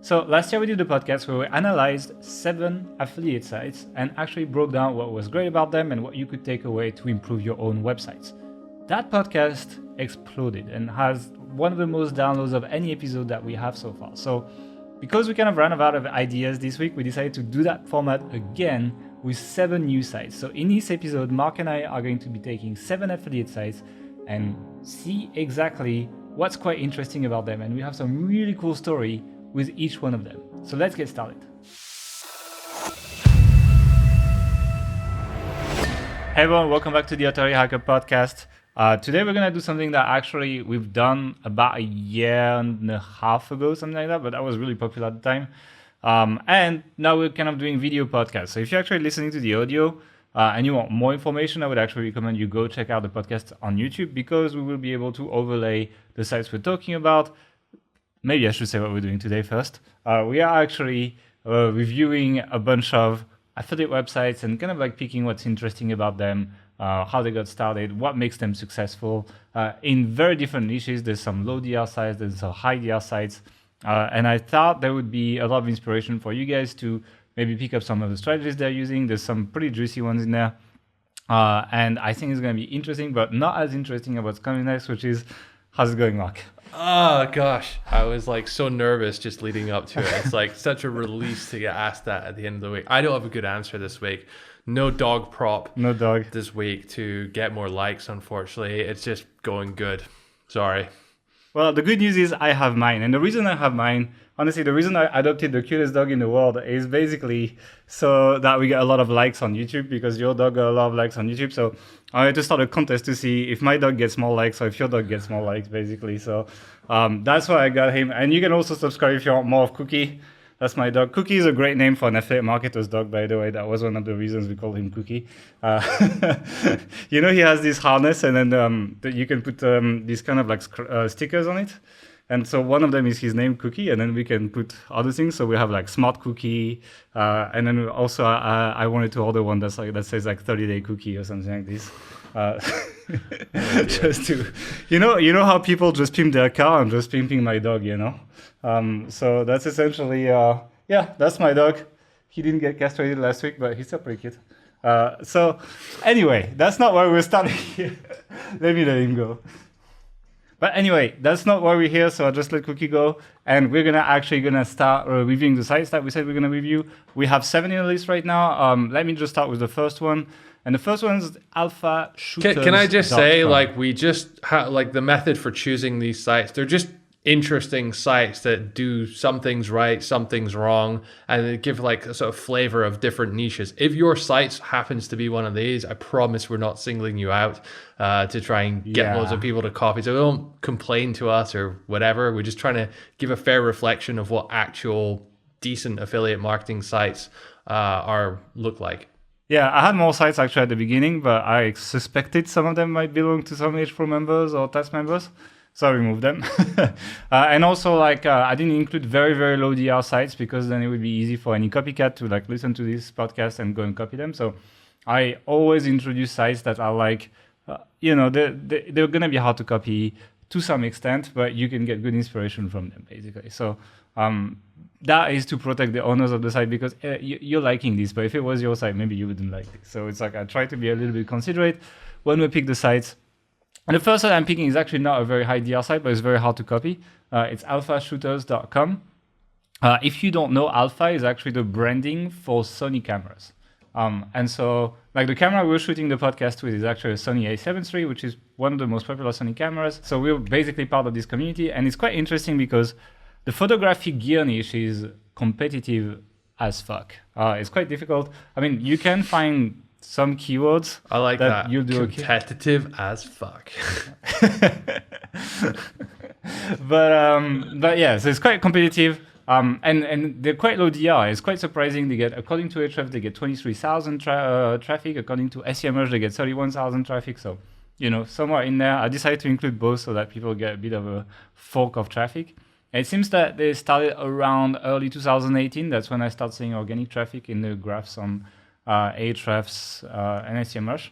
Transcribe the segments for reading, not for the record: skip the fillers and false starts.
So last year we did a podcast where we analyzed 7 affiliate sites and actually broke down what was great about them and what you could take away to improve your own websites. That podcast exploded and has one of the most downloads of any episode that we have so far. So because we kind of ran out of ideas this week, we decided to do that format again with 7 new sites. So in this episode, Mark and I are going to be taking 7 affiliate sites and see exactly what's quite interesting about them. And we have some really cool story with each one of them. So let's get started. Hey everyone, welcome back to the Authority Hacker podcast. Today we're going to do something that actually we've done about a year and a half ago, something like that, but that was really popular at the time. And now we're kind of doing video podcasts. So if you're actually listening to the audio and you want more information, I would actually recommend you go check out the podcast on YouTube, because we will be able to overlay the sites we're talking about. Maybe I should say what we're doing today first. We are actually reviewing a bunch of affiliate websites and kind of like picking what's interesting about them, how they got started, what makes them successful in very different niches. There's some low DR sites, there's some high DR sites. And I thought there would be a lot of inspiration for you guys to maybe pick up some of the strategies they're using. There's some pretty juicy ones in there. And I think it's going to be interesting, but not as interesting as what's coming next, which is, how's it going, Mark? Oh gosh, I was like so nervous just leading up to it. It's like such a release to get asked that at the end of the week. I don't have a good answer this week. No dog prop. No dog this week to get more likes, unfortunately. It's just going good. Sorry. Well, the good news is I have mine. And the reason I have mine, honestly, the reason I adopted the cutest dog in the world is basically so that we get a lot of likes on YouTube, because your dog got a lot of likes on YouTube. So I had to start a contest to see if my dog gets more likes or if your dog gets more likes, basically. So that's why I got him. And you can also subscribe if you want more of Cookie. That's my dog. Cookie is a great name for an affiliate marketer's dog, by the way. That was one of the reasons we called him Cookie. You know, he has this harness, and then you can put these kind of like stickers on it. And so one of them is his name, Cookie, and then we can put other things. So we have like Smart Cookie, and then also I wanted to order one that says like 30-day cookie or something like this. Just to, you know how people just pimp their car. I'm just pimping my dog, you know. So that's essentially, that's my dog. He didn't get castrated last week, but he's still pretty cute. So anyway, that's not why we're starting here. Let him go. But anyway, that's not why we're here, so I'll just let Cookie go. And we're gonna start reviewing the sites that we said we're gonna review. We have 7 in the list right now. Let me just start with the first one. And the first one is Alpha Shooters. Can I just say, like, we just like the method for choosing these sites, they're just interesting sites that do some things right, some things wrong, and they give like a sort of flavor of different niches. If your site happens to be one of these, I promise we're not singling you out to try and get loads of people to copy. So don't complain to us or whatever. We're just trying to give a fair reflection of what actual decent affiliate marketing sites look like. Yeah, I had more sites actually at the beginning, but I suspected some of them might belong to some H Pro members or test members. So I removed them. And also, like, I didn't include very, very low DR sites, because then it would be easy for any copycat to like listen to this podcast and go and copy them. So I always introduce sites that are like, they're going to be hard to copy to some extent, but you can get good inspiration from them, basically. So that is to protect the owners of the site, because you're liking this, but if it was your site, maybe you wouldn't like this. So it's like I try to be a little bit considerate when we pick the sites. And the first site I'm picking is actually not a very high DR site, but it's very hard to copy. It's alphashooters.com. If you don't know, Alpha is actually the branding for Sony cameras. And so, like, the camera we're shooting the podcast with is actually a Sony a7 III, which is one of the most popular Sony cameras. So we're basically part of this community. And it's quite interesting because the photography gear niche is competitive as fuck. It's quite difficult. I mean, you can find some keywords. I like that. You'll do competitive as fuck. But yeah, so it's quite competitive. And they're quite low DR. It's quite surprising. They get, according to Ahrefs, they get 23,000 traffic. According to SEMrush, they get 31,000 traffic. So, somewhere in there, I decided to include both so that people get a bit of a fork of traffic. And it seems that they started around early 2018. That's when I started seeing organic traffic in the graphs on Ahrefs and SEMrush.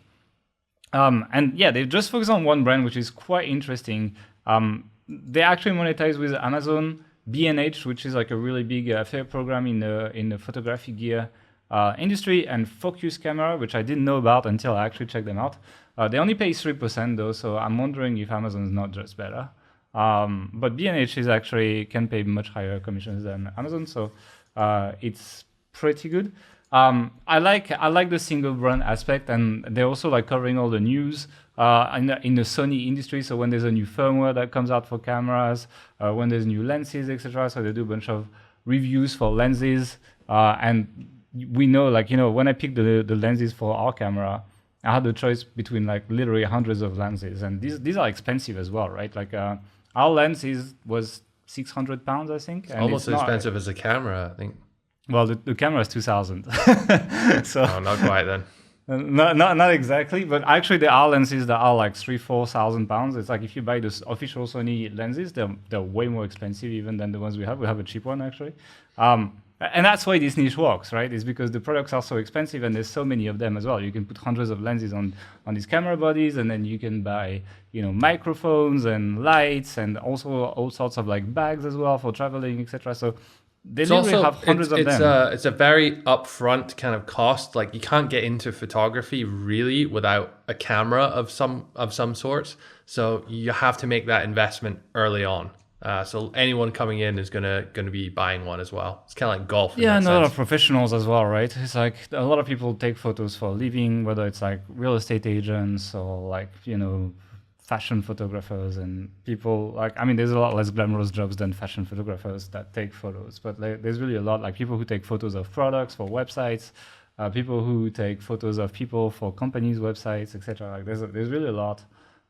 And yeah, they just focus on one brand, which is quite interesting. They actually monetize with Amazon. B&H, which is like a really big affiliate program in the photography gear industry, and Focus Camera, which I didn't know about until I actually checked them out. They only pay 3% though, so I'm wondering if Amazon is not just better. But B&H is actually can pay much higher commissions than Amazon, so it's pretty good. I like the single brand aspect, and they're also like covering all the news in the Sony industry. So when there's a new firmware that comes out for cameras, when there's new lenses, etc. So they do a bunch of reviews for lenses, and we know, like, when I picked the lenses for our camera, I had the choice between like literally hundreds of lenses, and these are expensive as well, right? Like our lens was £600, I think. And almost as expensive as a camera, I think. Well, the camera is 2,000. So no, not quite then. Not exactly, but actually there are lenses that are like £3,000-4,000. It's like if you buy the official Sony lenses, they're way more expensive even than the ones we have. We have a cheap one actually. And that's why this niche works, right? It's because the products are so expensive and there's so many of them as well. You can put hundreds of lenses on these camera bodies, and then you can buy, microphones and lights and also all sorts of like bags as well for traveling, etc. So they literally have hundreds of them. It's a very upfront kind of cost. Like you can't get into photography really without a camera of some sorts. So you have to make that investment early on. So anyone coming in is gonna be buying one as well. It's kind of like golf. Yeah, and a lot of professionals as well, right? It's like a lot of people take photos for a living, whether it's like real estate agents or like, fashion photographers and people there's a lot less glamorous jobs than fashion photographers that take photos, but there's really a lot, like people who take photos of products for websites, people who take photos of people for companies' websites, etc. Like there's really a lot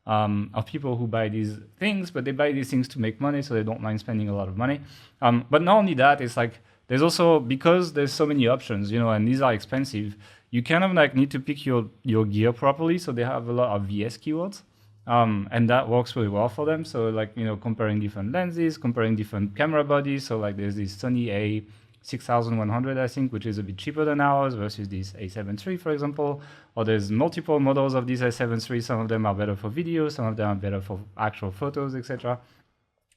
of people who buy these things, but they buy these things to make money, so they don't mind spending a lot of money. But not only that, it's like there's also, because there's so many options, and these are expensive, you kind of like need to pick your gear properly. So they have a lot of VS keywords. And that works really well for them. So like, comparing different lenses, comparing different camera bodies. So like there's this Sony A6100, I think, which is a bit cheaper than ours versus this A7 III, for example. Or there's multiple models of this A7 III. Some of them are better for video, some of them are better for actual photos, etc.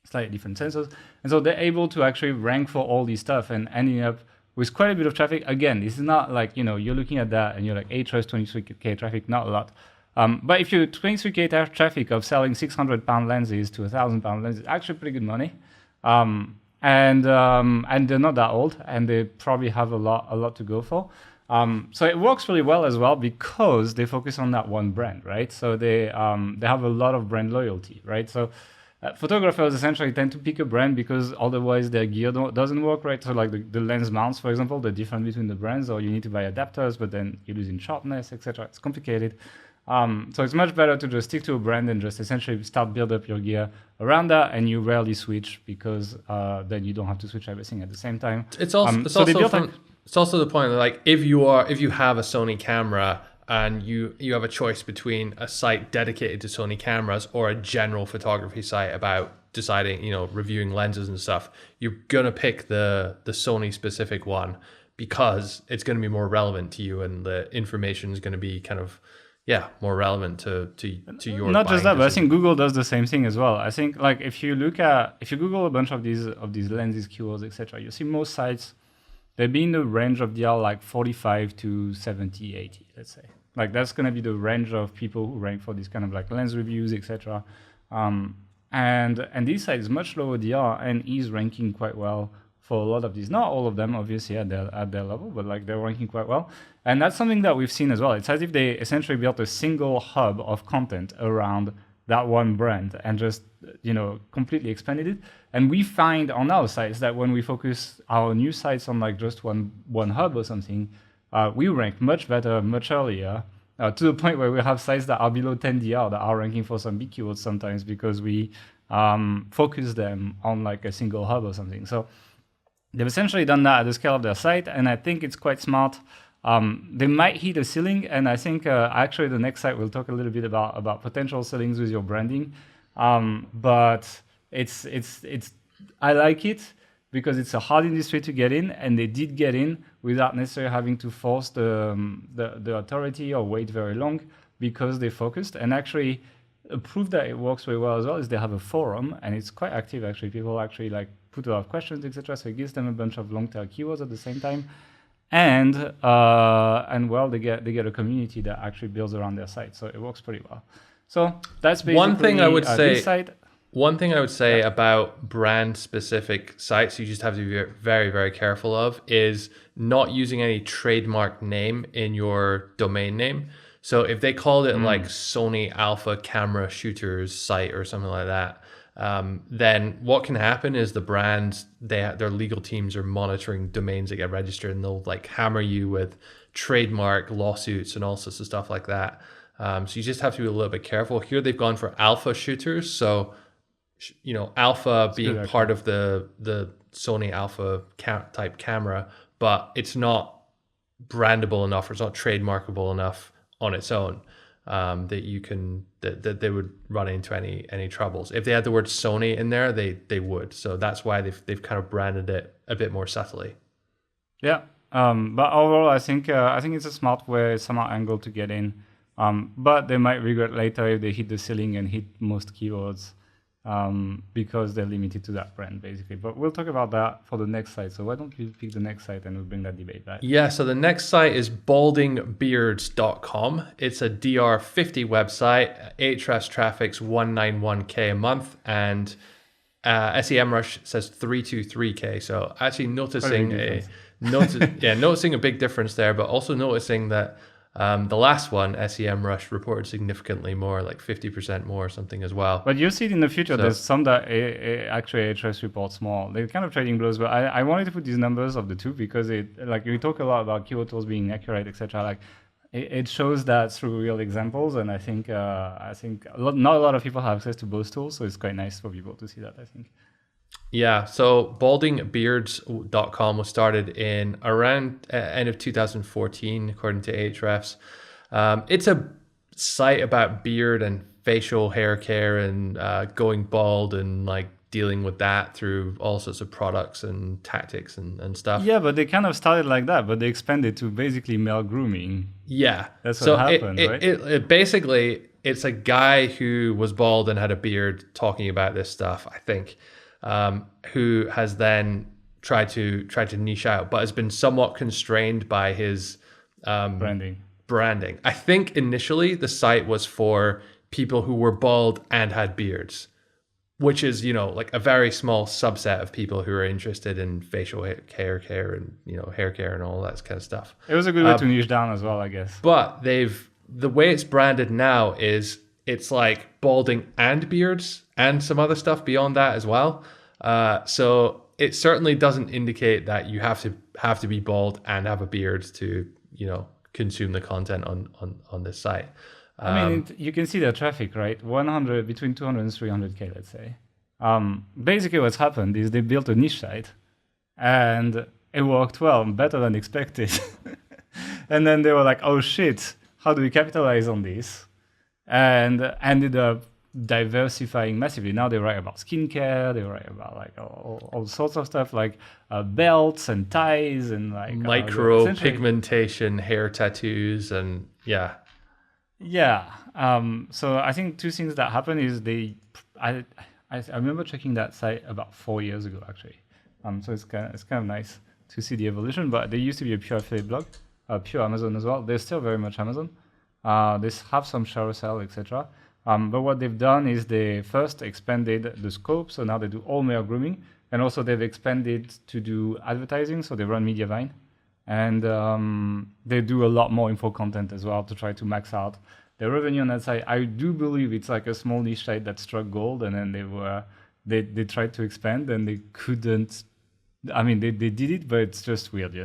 Slightly different sensors. And so they're able to actually rank for all this stuff and ending up with quite a bit of traffic. Again, this is not like, you're looking at that and you're like, Ahrefs 23K traffic, not a lot. But if you're 23K traffic of selling £600 lenses to £1,000 lenses, actually pretty good money. And they're not that old, and they probably have a lot to go for. So it works really well as well because they focus on that one brand, right? So they have a lot of brand loyalty, right? So photographers essentially tend to pick a brand because otherwise their gear doesn't work, right? So like the lens mounts, for example, they're different between the brands, or you need to buy adapters, but then you're losing sharpness, etc. It's complicated. So it's much better to just stick to a brand and just essentially start build up your gear around that, and you rarely switch because then you don't have to switch everything at the same time. It's also the point that, like, if you have a Sony camera and you have a choice between a site dedicated to Sony cameras or a general photography site about deciding, reviewing lenses and stuff, you're gonna pick the Sony specific one because it's going to be more relevant to you, and the information is going to be kind of more relevant to your. Not just that, but I think Google does the same thing as well. I think like if you Google a bunch of these lenses keywords, etc., you see most sites they be in the range of like 45 to 70, 80, let's say. Like that's going to be the range of people who rank for these kind of like lens reviews, etc. And this site is much lower DR and is ranking quite well for a lot of these. Not all of them, obviously, at their level, but like they're ranking quite well. And that's something that we've seen as well. It's as if they essentially built a single hub of content around that one brand and just, completely expanded it. And we find on our sites that when we focus our new sites on like just one hub or something, we rank much better, much earlier, to the point where we have sites that are below 10 DR that are ranking for some big keywords sometimes because we focus them on like a single hub or something. So they've essentially done that at the scale of their site, and I think it's quite smart. They might hit a ceiling, and I think actually the next site we'll talk a little bit about potential ceilings with your branding. But it's I like it because it's a hard industry to get in, and they did get in without necessarily having to force the authority or wait very long because they focused. And actually, a proof that it works very well as well is they have a forum, and it's quite active actually. People actually like put a lot of questions, etc. So it gives them a bunch of long tail keywords at the same time, and well, they get a community that actually builds around their site. So it works pretty well. So that's basically one thing I would say. this site. One thing I would say about brand-specific sites you just have to be very, very careful of is not using any trademark name in your domain name. So if they called it like Sony Alpha Camera Shooters site or something like that, then what can happen is the brands, their legal teams are monitoring domains that get registered, and they'll like hammer you with trademark lawsuits and all sorts of stuff like that. So you just have to be a little bit careful. Here they've gone for Alpha Shooters, so Alpha being part of the Sony Alpha type camera, but it's not brandable enough, or it's not trademarkable enough on its own that you can that they would run into any troubles. If they had the word Sony in there, they would. So that's why they've kind of branded it a bit more subtly. Yeah, but overall, I think it's a smart way, somehow angle to get in. But they might regret later if they hit the ceiling and hit most keywords. Because they're limited to that brand, basically. But we'll talk about that for the next site. So why don't you pick the next site and we'll bring that debate back? Yeah, so the next site is baldingbeards.com. It's a DR50 website. Ahrefs traffic's 191K a month, and SEMrush says 323K. So actually noticing a big difference there, but also noticing that the last one, SEMrush, reported significantly more, like 50% more or something as well. But you'll see it in the future. So, there's some that actually Ahrefs reports more. They're kind of trading blows, but I wanted to put these numbers of the two because we talk a lot about keyword tools being accurate, etc. Like it shows that through real examples, and I think not a lot of people have access to both tools, so it's quite nice for people to see that, I think. Yeah, so baldingbeards.com was started in around end of 2014, according to Ahrefs. It's a site about beard and facial hair care and going bald and like dealing with that through all sorts of products and tactics and stuff. Yeah, but they kind of started like that, but they expanded to basically male grooming. Yeah. That's what happened, right? It basically, it's a guy who was bald and had a beard talking about this stuff, I think. Who has then tried to niche out, but has been somewhat constrained by his branding. I think initially the site was for people who were bald and had beards, which is, like a very small subset of people who are interested in facial hair care and, hair care and all that kind of stuff. It was a good way to niche down as well, I guess. But the way it's branded now is it's like balding and beards and some other stuff beyond that as well. So it certainly doesn't indicate that you have to be bald and have a beard to, consume the content on this site. I mean, you can see the traffic, right? Between 200 and 300K, let's say. Basically what's happened is they built a niche site and it worked well, better than expected. And then they were like, oh shit, how do we capitalize on this? And ended up diversifying massively. Now they write about skincare, they write about like all sorts of stuff, like belts and ties and like micro pigmentation, hair tattoos, and yeah. So I think two things that happen is I remember checking that site about 4 years ago actually. So it's kind of nice to see the evolution. But they used to be a pure affiliate blog, pure Amazon as well. They're still very much Amazon. They have some ShareASale, etc. But what they've done is they first expanded the scope, so now they do all male grooming, and also they've expanded to do advertising, so they run Mediavine, and they do a lot more info content as well to try to max out their revenue on that side. I do believe it's like a small niche site that struck gold, and then they tried to expand and they couldn't. I mean, they did it, but it's just weird,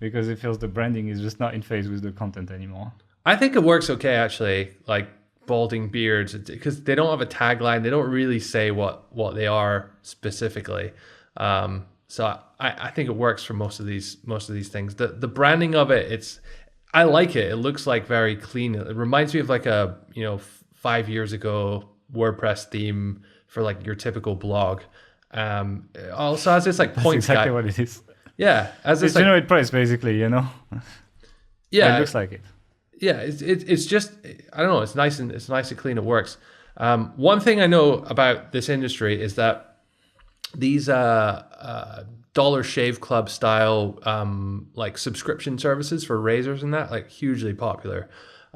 because it feels the branding is just not in phase with the content anymore. I think it works okay actually, like balding beards, because they don't have a tagline. They don't really say what they are specifically. So I think it works for most of these things. The branding of it, I like it. It looks like very clean. It reminds me of like a 5 years ago WordPress theme for like your typical blog. Also has this like points exactly guide. what it is. Yeah, as it's generate price basically, Yeah, it looks like it. Yeah, it's just, I don't know, it's nice and clean. It works. One thing I know about this industry is that these Dollar Shave Club style like subscription services for razors and that, like hugely popular.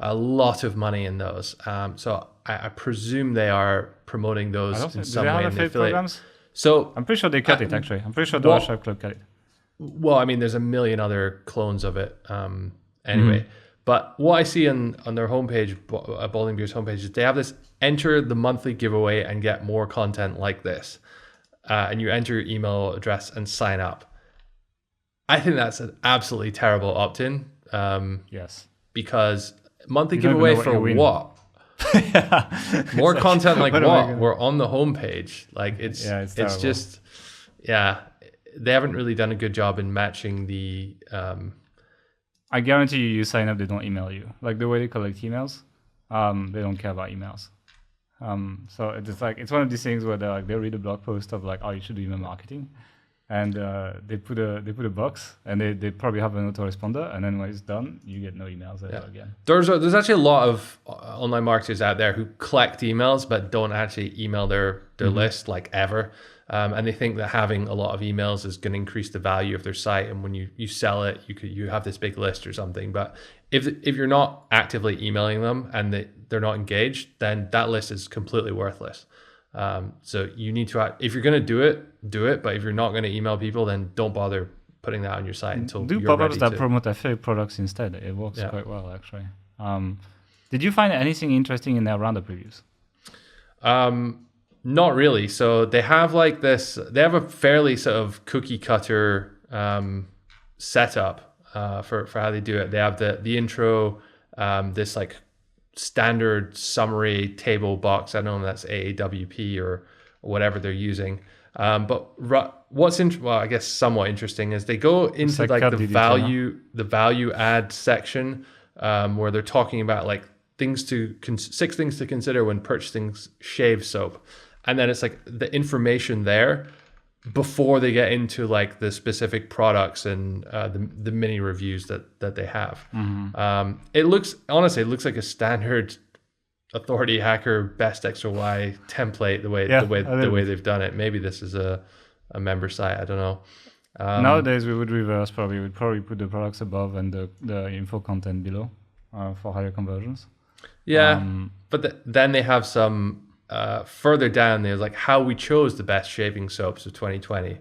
A lot of money in those. So I presume they are promoting those in Do some they way. have And affiliate programs? So I'm pretty sure they cut it, actually. I'm pretty sure Dollar Shave Club cut it. well, I mean, there's a million other clones of it. Anyway, but what I see on their homepage, Balding Beer's homepage, is they have this enter the monthly giveaway and get more content like this. And you enter your email address and sign up. I think that's an absolutely terrible opt-in. Yes. Because monthly You don't giveaway even know for what what? More content like what am I what? gonna- We're on the homepage. Like it's it's terrible. just, yeah, they haven't really done a good job in matching the. I guarantee you sign up, they don't email you. Like the way they collect emails, they don't care about emails. So it's like, it's one of these things where they read a blog post of like, oh, you should do email marketing. And they put a box, and they probably have an autoresponder, and then when it's done, you get no emails ever again. There's actually a lot of online marketers out there who collect emails but don't actually email their list like ever. And they think that having a lot of emails is going to increase the value of their site, and when you sell it, you have this big list or something. But if you're not actively emailing them and they're not engaged, then that list is completely worthless. So you need to, if you're going to do it. But if you're not going to email people, then don't bother putting that on your site until Do you're pop-ups ready that to. promote affiliate products instead. It works quite well, actually. Did you find anything interesting in their roundup reviews? Not really. So they have like this. They have a fairly sort of cookie cutter setup for how they do it. They have the intro, this like standard summary table box. I don't know if that's AAWP or whatever they're using. But what's well, I guess somewhat interesting is they go into like the value add section where they're talking about like six things to consider when purchasing shave soap, and then it's like the information there before they get into like the specific products and the mini reviews that they have. It looks like a standard authority hacker best X or Y template the way they've done it. Maybe this is a member site. I don't know. Nowadays we would reverse probably. We'd probably put the products above and the info content below for higher conversions. Yeah, but then they have some further down. There's like how we chose the best shaving soaps of 2020,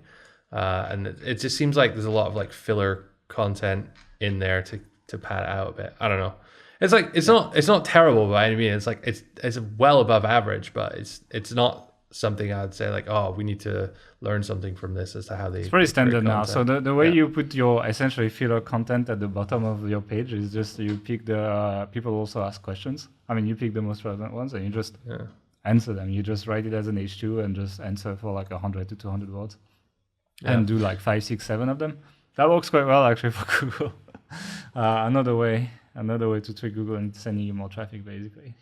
and it just seems like there's a lot of like filler content in there to pad it out a bit. I don't know. It's like it's not terrible by any means. It's like it's well above average, but it's not something I'd say like, oh, we need to learn something from this as to how they. It's pretty standard now. So the way you put your essentially filler content at the bottom of your page is just you pick the people also ask questions. I mean, you pick the most relevant ones and you just answer them. You just write it as an H2 and just answer for like 100 to 200 words and do like 5, 6, 7 of them. That works quite well actually for Google. Another way to trick Google and sending you more traffic basically.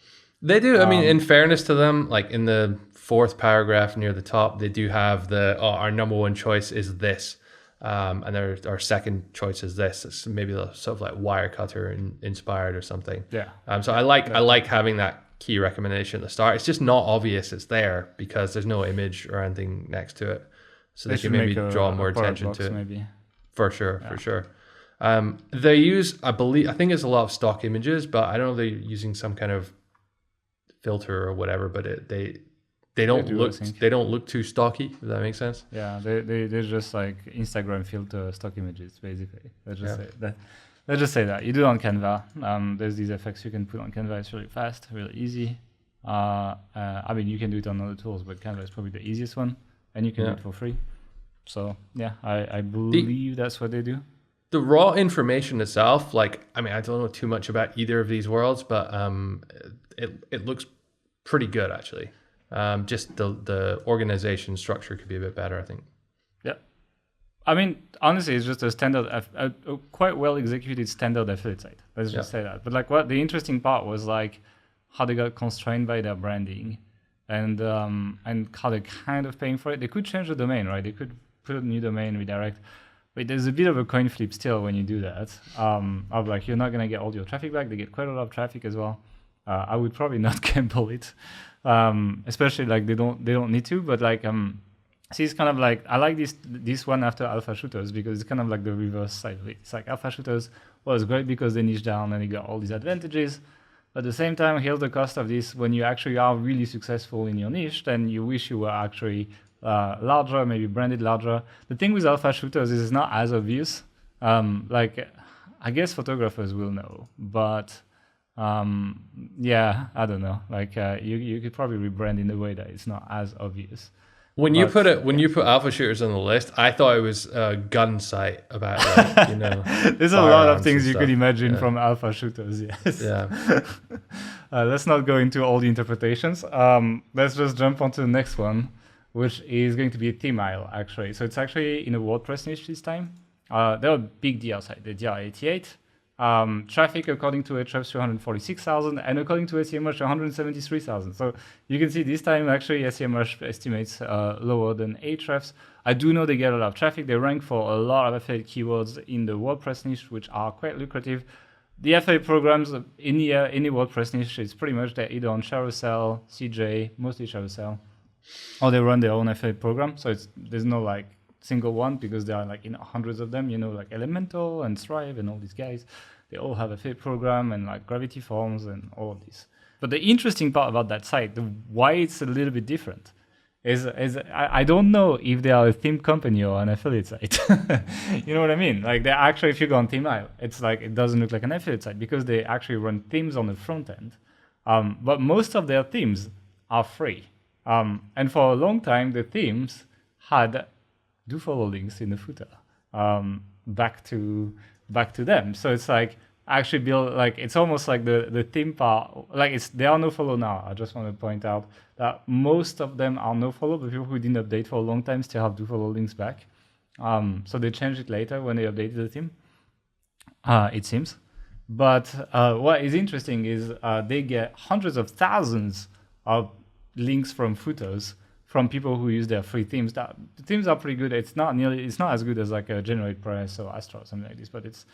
They do. I mean, in fairness to them, like in the fourth paragraph near the top, they do have our number one choice is this, and our second choice is this. It's maybe sort of like Wirecutter inspired or something. Yeah. So I like having that key recommendation at the start. It's just not obvious it's there because there's no image or anything next to it, so they can maybe draw more attention to it. Maybe. For sure. They use, I think it's a lot of stock images, but I don't know if they're using some kind of filter or whatever, but they don't look too stocky. Does that make sense? Yeah, they're just like Instagram filter stock images basically. Let's just say that you do it on Canva. There's these effects you can put on Canva. It's really fast, really easy. I mean, you can do it on other tools, but Canva is probably the easiest one, and you can do it for free. So yeah, I believe that's what they do. The raw information itself, like, I mean, I don't know too much about either of these worlds, but it looks pretty good actually. Just the organization structure could be a bit better, I think. Yeah. I mean, honestly, it's just a standard, a quite well executed standard affiliate site. Let's just say that. But like, what the interesting part was like how they got constrained by their branding, and how they're kind of paying for it. They could change the domain, right? They could put a new domain, redirect. But there's a bit of a coin flip still when you do that. Of like, you're not gonna get all your traffic back. They get quite a lot of traffic as well. I would probably not gamble it, especially like they don't need to. But like See, it's kind of like, I like this one after alpha shooters because it's kind of like the reverse side of it. It's like alpha shooters was great because they niche down and they got all these advantages. But at the same time, here's the cost of this. When you actually are really successful in your niche, then you wish you were actually larger, maybe branded larger. The thing with alpha shooters is it's not as obvious. Like, I guess photographers will know, but yeah, I don't know. Like, you could probably rebrand in a way that it's not as obvious. When you put alpha shooters on the list, I thought it was a gun site about, like, there's a lot of things you could imagine from alpha shooters. Yes. Yeah. Let's not go into all the interpretations. Let's just jump onto the next one, which is going to be a theme aisle, actually. So it's actually in a WordPress niche this time. They're a big DR site. They DR 88. Traffic according to Ahrefs 246,000 and according to SEMrush 173,000. So you can see this time actually SEMrush estimates lower than Ahrefs. I do know they get a lot of traffic. They rank for a lot of affiliate keywords in the WordPress niche, which are quite lucrative. The affiliate programs in any WordPress niche is pretty much they're either on ShareASale, CJ, mostly ShareASale, or they run their own affiliate program. So there's no like single one because there are like hundreds of them, like Elementor and Thrive and all these guys. They all have affiliate program and like Gravity Forms and all of this. But the interesting part about that site, why it's a little bit different, is I don't know if they are a theme company or an affiliate site. You know what I mean? Like they actually, if you go on Theme Aisle, it's like it doesn't look like an affiliate site because they actually run themes on the front end. But most of their themes are free. And for a long time, the themes had do follow links in the footer back to them. So it's like actually build like it's almost like the theme part, like they are no follow now. I just want to point out that most of them are no follow, but people who didn't update for a long time still have do follow links back. So they changed it later when they updated the theme, it seems. But what is interesting is they get hundreds of thousands of links from footers from people who use their free themes. The themes are pretty good. It's not as good as like a Generate Press or Astra or something like this, but it's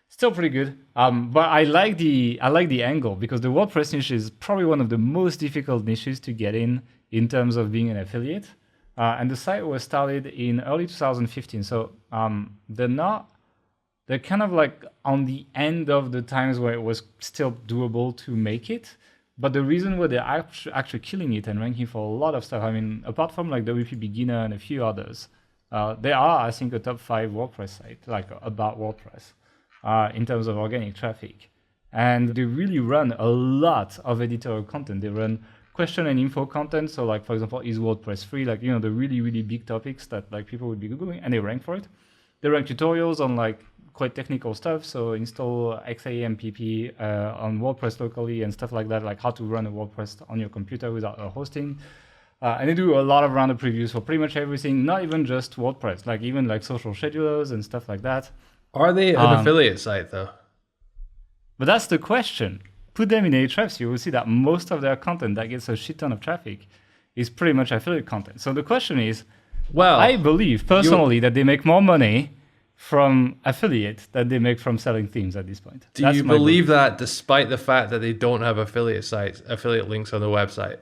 still pretty good. But I like the angle because the WordPress niche is probably one of the most difficult niches to get in terms of being an affiliate. And the site was started in early 2015. So they're kind of like on the end of the times where it was still doable to make it. But the reason why they're actually killing it and ranking for a lot of stuff, I mean, apart from like WP Beginner and a few others, they are, I think, a top 5 WordPress site, like about WordPress, in terms of organic traffic. And they really run a lot of editorial content. They run question and info content. So like, for example, is WordPress free? Like, the really, really big topics that like people would be Googling, and they rank for it. They rank tutorials on like quite technical stuff, so install XAMPP on WordPress locally and stuff like that, like how to run a WordPress on your computer without a hosting. And they do a lot of roundup previews for pretty much everything, not even just WordPress, like even like social schedulers and stuff like that. Are they an affiliate site though? But that's the question. Put them in Ahrefs, you will see that most of their content that gets a shit ton of traffic is pretty much affiliate content. So the question is, well, I believe personally that they make more money from affiliate that they make from selling themes at this point. Do you believe that despite the fact that they don't have affiliate links on the website?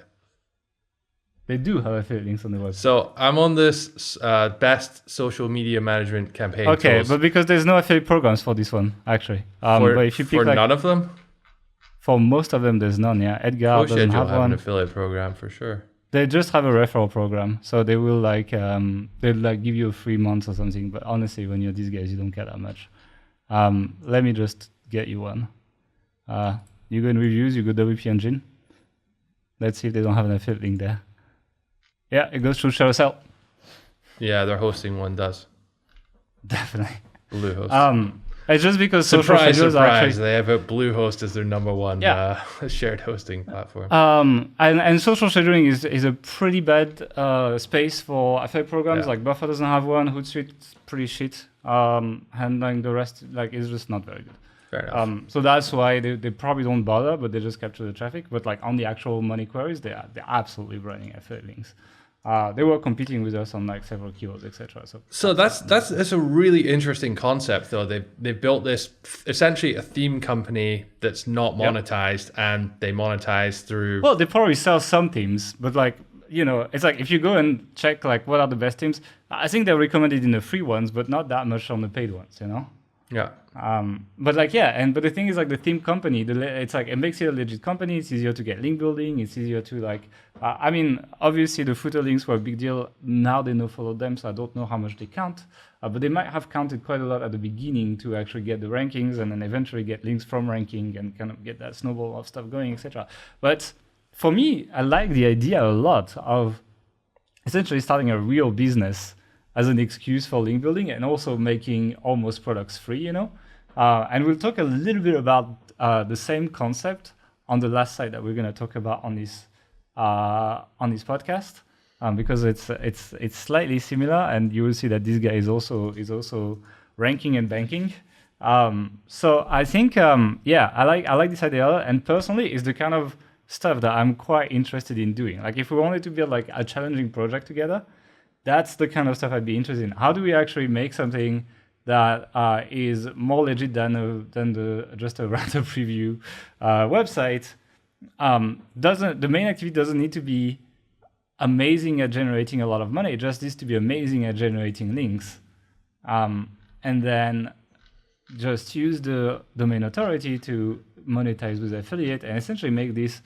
They do have affiliate links on the website. So I'm on this best social media management campaign. Okay, tools. but because there's no affiliate programs for this one, actually. But if you pick for none of them? For most of them, there's none, yeah. Edgar doesn't have one. An affiliate program for sure. They just have a referral program, so they will they'll like give you a free month or something. But honestly, when you're these guys, you don't care that much. Let me just get you one. You go in reviews, you go WP Engine. Let's see if they don't have an affiliate link there. Yeah, it goes through ShareASale. Yeah, their hosting one does. Definitely. Bluehost. It's just because surprise, they have a Bluehost as their number one shared hosting platform. And social scheduling is a pretty bad space for affiliate programs. Like Buffer doesn't have one. Hootsuite's pretty shit. Handling the rest is just not very good. Fair enough. So that's why they probably don't bother, but they just capture the traffic. But like on the actual money queries, they're absolutely running affiliate links. They were competing with us on like several keywords, etc. So that's a really interesting concept, though. They built this essentially a theme company that's not monetized, and they monetize through. Well, they probably sell some themes, but like it's like if you go and check like what are the best themes, I think they're recommended in the free ones, but not that much on the paid ones, Yeah. But like, but the thing is like the theme company, it's like it makes it a legit company. It's easier to get link building. It's easier to like, obviously the footer links were a big deal. Now they no follow them, so I don't know how much they count. But they might have counted quite a lot at the beginning to actually get the rankings and then eventually get links from ranking and kind of get that snowball of stuff going, etc. But for me, I like the idea a lot of essentially starting a real business as an excuse for link building and also making almost products free, And we'll talk a little bit about the same concept on the last site that we're going to talk about on this podcast, because it's slightly similar, and you will see that this guy is also ranking and banking. So I think I like this idea, and personally, it's the kind of stuff that I'm quite interested in doing. Like if we wanted to build like a challenging project together, that's the kind of stuff I'd be interested in. How do we actually make something that is more legit than just a random preview website? The main activity doesn't need to be amazing at generating a lot of money. It just needs to be amazing at generating links, and then just use the domain authority to monetize with affiliate and essentially make this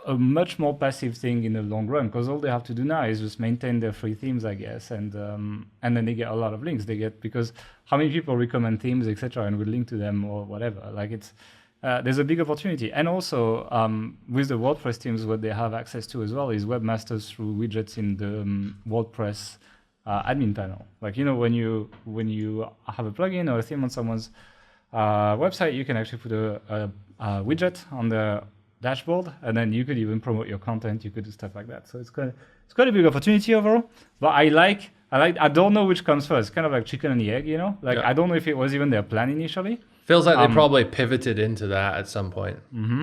a much more passive thing in the long run, because all they have to do now is just maintain their free themes, I guess, and then they get a lot of links. Because how many people recommend themes, etc., and would link to them or whatever. Like it's there's a big opportunity, and also with the WordPress themes, what they have access to as well is webmasters through widgets in the WordPress admin panel. Like when you have a plugin or a theme on someone's website, you can actually put a widget on the dashboard, and then you could even promote your content. You could do stuff like that. So it's quite a big opportunity overall. But I don't know which comes first. Kind of like chicken and the egg, I don't know if it was even their plan initially. Feels like they probably pivoted into that at some point. Mm-hmm.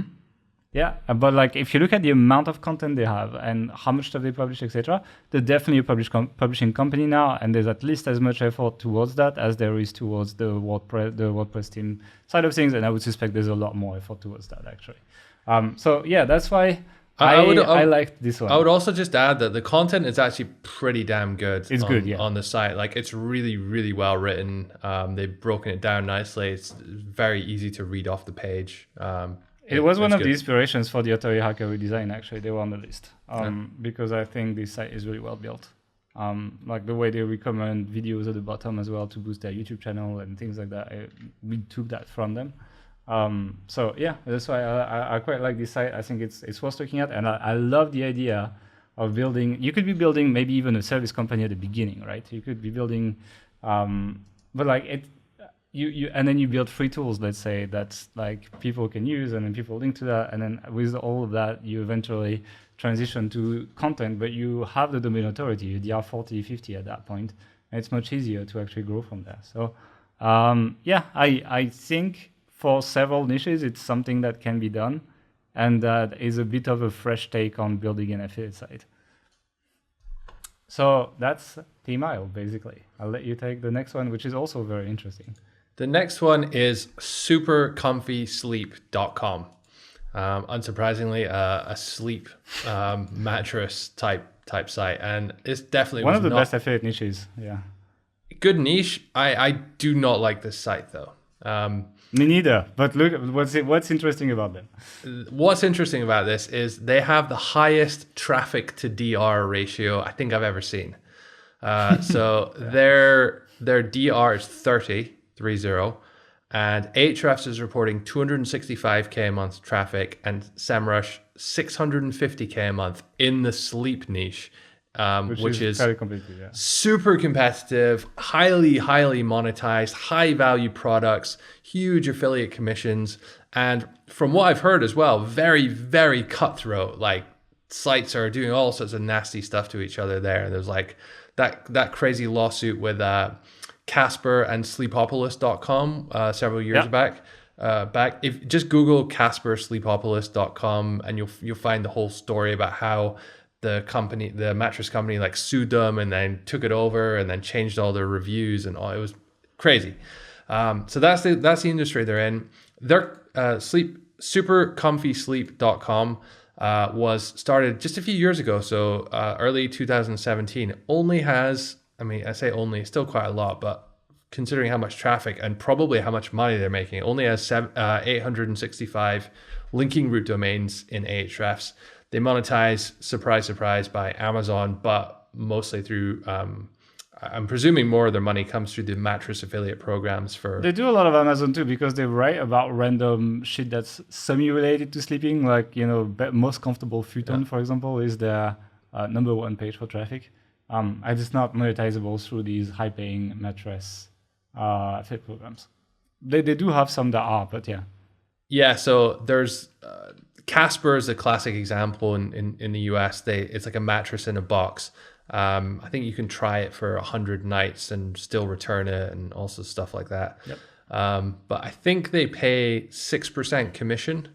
Yeah, but like if you look at the amount of content they have and how much stuff they publish, etc., they're definitely a publishing company now, and there's at least as much effort towards that as there is towards the WordPress team side of things, and I would suspect there's a lot more effort towards that actually. So yeah, that's why I liked this one. I would also just add that the content is actually pretty damn good. It's good, yeah. On the site. Like it's really, really well written. They've broken it down nicely. It's very easy to read off the page. It was one of the inspirations for the Authority Hacker redesign, actually. They were on the list because I think this site is really well built. Like the way they recommend videos at the bottom as well to boost their YouTube channel and things like that. We took that from them. So yeah, that's why I quite like this site. I think it's worth looking at, and I love the idea of building. You could be building maybe even a service company at the beginning, right? You could be building, but like it. And then you build free tools, let's say, that's like people can use, and then people link to that, and then with all of that, you eventually transition to content, but you have the domain authority, the R40, 50 at that point, and it's much easier to actually grow from there. So I think for several niches, it's something that can be done, and that is a bit of a fresh take on building an affiliate site. So that's T-Mile, basically. I'll let you take the next one, which is also very interesting. The next one is supercomfysleep.com. Unsurprisingly, a sleep mattress type site, and it's definitely one of the best affiliate niches. Yeah, good niche. I do not like this site though. Me neither. But look, what's interesting about them? What's interesting about this is they have the highest traffic to DR ratio I think I've ever seen. So their DR is 30, and Ahrefs is reporting 265k a month traffic, and SEMrush 650k a month in the sleep niche, which is very competitive, yeah. Super competitive, highly monetized, high value products, huge affiliate commissions, and from what I've heard as well, very cutthroat. Like sites are doing all sorts of nasty stuff to each other there. There's like that crazy lawsuit with Casper and Sleepopolis.com several years back. If just Google Casper Sleepopolis.com, and you'll find the whole story about how the mattress company like sued them and then took it over and then changed all their reviews and all. It was crazy. So that's the industry they're in. They're supercomfysleep.com. was started just a few years ago. So early 2017. Only has, I mean, I say only, still quite a lot, but considering how much traffic and probably how much money they're making, it only has 865 linking root domains in Ahrefs. They monetize, surprise, surprise, by Amazon, but mostly through, I'm presuming more of their money comes through the mattress affiliate programs for... They do a lot of Amazon too, because they write about random shit that's semi-related to sleeping. Like, most comfortable futon, for example, is their number one page for traffic. And it's not monetizable through these high-paying mattress affiliate programs. They do have some that are, but yeah. Yeah, so there's... Casper is a classic example in the US. It's like a mattress in a box. I think you can try it for 100 nights and still return it and also stuff like that. Yep. But I think they pay 6% commission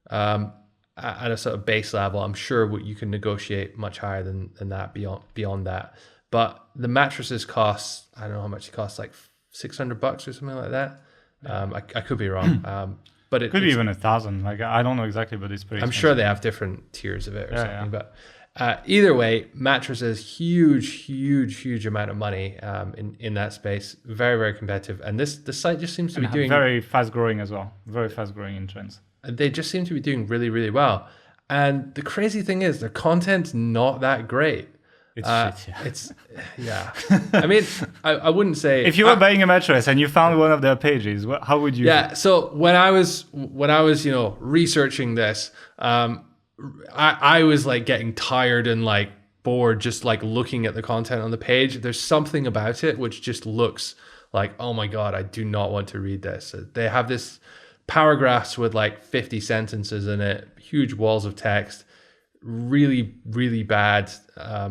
at a sort of base level. I'm sure you can negotiate much higher than that beyond that. But the mattresses cost, I don't know how much it costs, like $600 or something like that. I could be wrong. But it could be even 1,000. Like, I don't know exactly, but it's pretty I'm expensive. sure they have different tiers of it or something. Yeah. But either way, mattresses, huge amount of money in that space. Very, very competitive. And the site just seems to be doing... Very fast growing as well. Very fast growing in trends. They just seem to be doing really, really well. And the crazy thing is their content's not that great. It's shit, yeah. It's, yeah. I mean, I wouldn't say... If you were buying a mattress and you found one of their pages, how would you... Yeah, so when I was researching this, I was like getting tired and like bored just like looking at the content on the page. There's something about it which just looks like, oh my God, I do not want to read this. They have this paragraphs with like 50 sentences in it, huge walls of text, really, really bad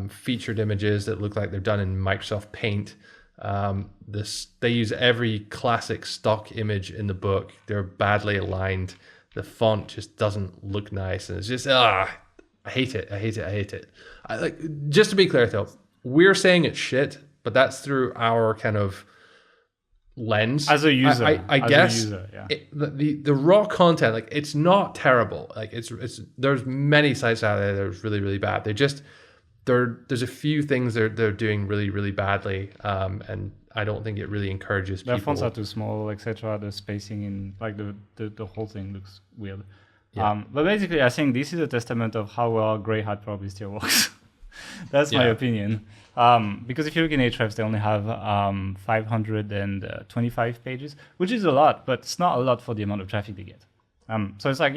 featured images that look like they're done in Microsoft Paint. They use every classic stock image in the book. They're badly aligned. The font just doesn't look nice, and it's just I hate it. Just to be clear though, we're saying it's shit, but that's through our kind of lens as a user. I guess the raw content, like, it's not terrible. Like it's there's many sites out there that are really, really bad. There's a few things they're doing really, really badly, and I don't think it really encourages people. Their fonts are too small, etc. The spacing in like the whole thing looks weird. Yeah. But basically, I think this is a testament of how well Grey Hat probably still works. That's my opinion. Because if you look in Ahrefs, they only have 525 pages, which is a lot, but it's not a lot for the amount of traffic they get. So it's like,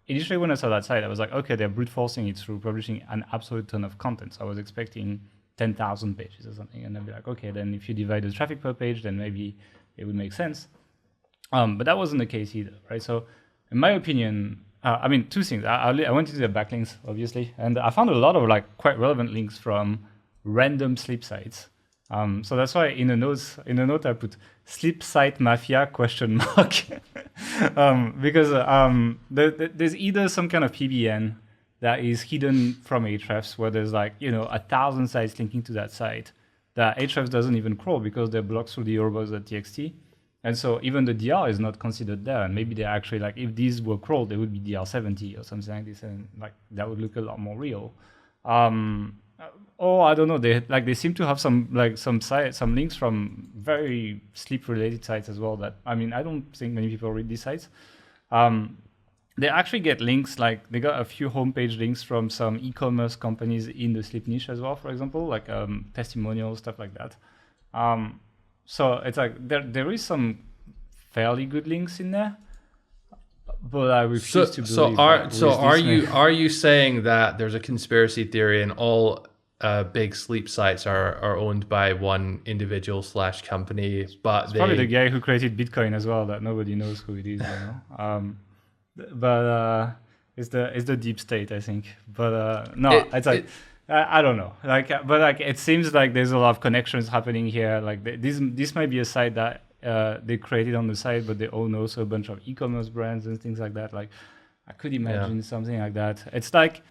initially when I saw that site, I was like, okay, they're brute forcing it through publishing an absolute ton of content. So I was expecting 10,000 pages or something. And I'd be like, okay, then if you divide the traffic per page, then maybe it would make sense. But that wasn't the case either, right? So in my opinion, two things. I went into the backlinks, obviously, and I found a lot of like quite relevant links from random sleep sites. So that's why in a note I put sleep site mafia ? Because there's either some kind of PBN that is hidden from Ahrefs, where there's like 1,000 sites linking to that site that Ahrefs doesn't even crawl because they're blocked through the robots.txt. And so even the DR is not considered there. And maybe they're actually like, if these were crawled, they would be DR70 or something like this. And like that would look a lot more real. Or I don't know, they seem to have some links from very sleep related sites as well that, I don't think many people read these sites. They actually get links, like they got a few homepage links from some e-commerce companies in the sleep niche as well, for example, like testimonials, stuff like that. So it's like there is some fairly good links in there, but I refuse to believe. Are you saying that there's a conspiracy theory and all big sleep sites are owned by one individual / company? But it's probably the guy who created Bitcoin as well that nobody knows who it is. But it's the deep state, I think. But I don't know. It seems like there's a lot of connections happening here. Like this might be a site that they created on the side, but they own also a bunch of e-commerce brands and things like that. Like I could imagine something like that. It's like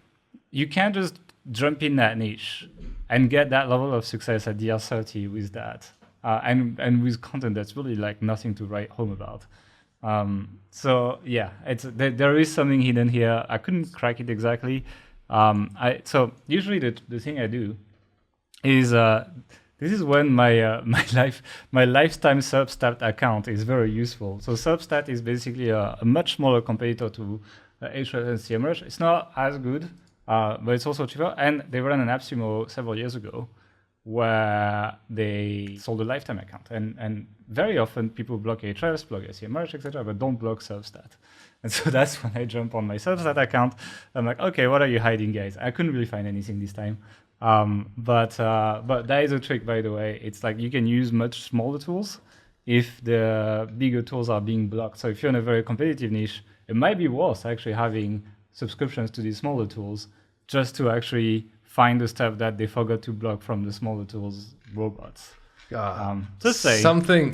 you can't just jump in that niche and get that level of success at DR30 with that, and with content that's really like nothing to write home about. So yeah, there is something hidden here. I couldn't crack it exactly. So usually the thing I do is this is when my my lifetime Serpstat account is very useful. So Serpstat is basically a much smaller competitor to Ahrefs and SEMrush. It's not as good, but it's also cheaper. And they ran an AppSumo several years ago where they sold a lifetime account. And very often people block Ahrefs, block SEMrush, etc., but don't block Serpstat. And so that's when I jump on my Serpstat account. I'm like, okay, what are you hiding, guys? I couldn't really find anything this time. But that is a trick, by the way. It's like you can use much smaller tools if the bigger tools are being blocked. So if you're in a very competitive niche, it might be worth actually having subscriptions to these smaller tools just to actually find the stuff that they forgot to block from the smaller tools robots. Just say something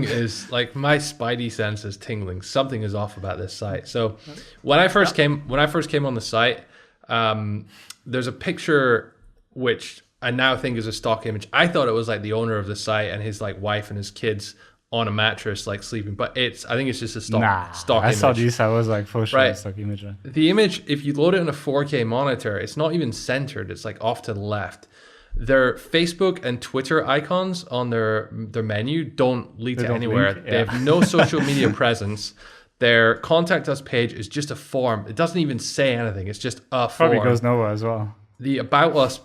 is like my spidey sense is tingling. Something is off about this site. So when I first came on the site, there's a picture which I now think is a stock image. I thought it was like the owner of the site and his like wife and his kids on a mattress like sleeping, but I think it's just a stock image. I saw this, I was like, for sure, right. Stock image. The image, if you load it on a 4K monitor, it's not even centered. It's like off to the left. Their Facebook and Twitter icons on their menu don't lead to anywhere. Link, yeah. They have no social media presence. Their contact us page is just a form. It doesn't even say anything. It's just a form. Probably goes nowhere as well. The about us